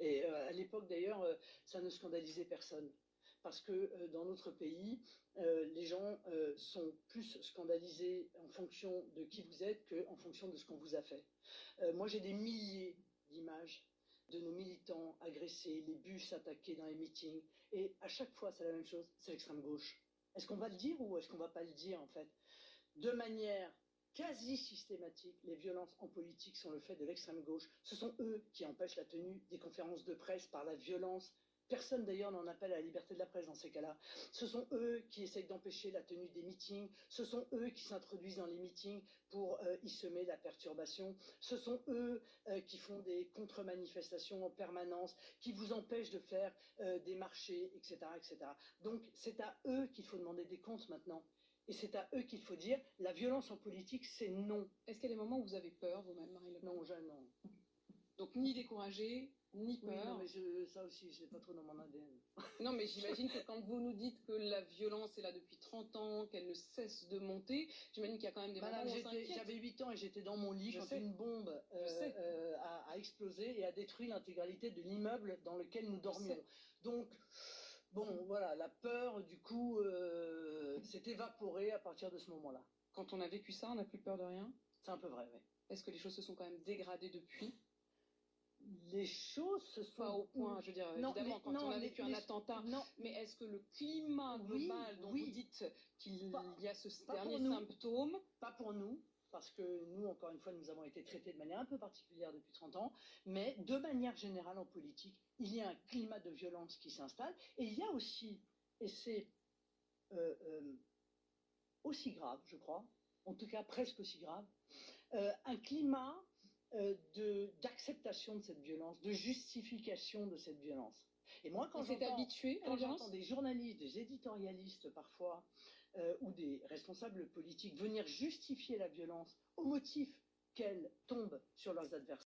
Et à l'époque, d'ailleurs, ça ne scandalisait personne. Parce que dans notre pays, les gens sont plus scandalisés en fonction de qui vous êtes qu'en fonction de ce qu'on vous a fait. Moi, j'ai des milliers d'images de nos militants agressés, les bus attaqués dans les meetings. Et à chaque fois, c'est la même chose, c'est l'extrême gauche. Est-ce qu'on va le dire ou est-ce qu'on ne va pas le dire, en fait? De manière quasi systématique, les violences en politique sont le fait de l'extrême gauche. Ce sont eux qui empêchent la tenue des conférences de presse par la violence. Personne d'ailleurs n'en appelle à la liberté de la presse dans ces cas-là. Ce sont eux qui essayent d'empêcher la tenue des meetings. Ce sont eux qui s'introduisent dans les meetings pour y semer la perturbation. Ce sont eux qui font des contre-manifestations en permanence, qui vous empêchent de faire des marchés, etc., etc. Donc c'est à eux qu'il faut demander des comptes maintenant. Et c'est à eux qu'il faut dire, la violence en politique, c'est non. Est-ce qu'il y a des moments où vous avez peur vous-même, Marine Le Pen? Non, non. Donc ni découragée, ni peur. Oui, non, mais ça aussi, c'est pas trop dans mon ADN. Non, mais j'imagine que quand vous nous dites que la violence est là depuis 30 ans, qu'elle ne cesse de monter, j'imagine qu'il y a quand même des moments où on s'inquiète. J'avais 8 ans et j'étais dans mon lit quand une bombe a explosé et a détruit l'intégralité de l'immeuble dans lequel nous dormions. Donc, bon, voilà, la peur, du coup, s'est évaporée à partir de ce moment-là. Quand on a vécu ça, on n'a plus peur de rien? C'est un peu vrai, oui. Est-ce que les choses se sont quand même dégradées depuis? Les choses se sont... Pas au point, je veux dire, non, évidemment, quand on a vécu un attentat, non. Mais est-ce que le climat global dont vous dites qu'il y a ce dernier symptôme... Pas pour nous, parce que nous, encore une fois, nous avons été traités de manière un peu particulière depuis 30 ans, mais de manière générale en politique, il y a un climat de violence qui s'installe, et il y a aussi, et c'est aussi grave, je crois, en tout cas presque aussi grave, un climat d'acceptation de cette violence, de justification de cette violence. Et moi, quand j'entends des journalistes, des éditorialistes parfois, ou des responsables politiques venir justifier la violence au motif qu'elle tombe sur leurs adversaires,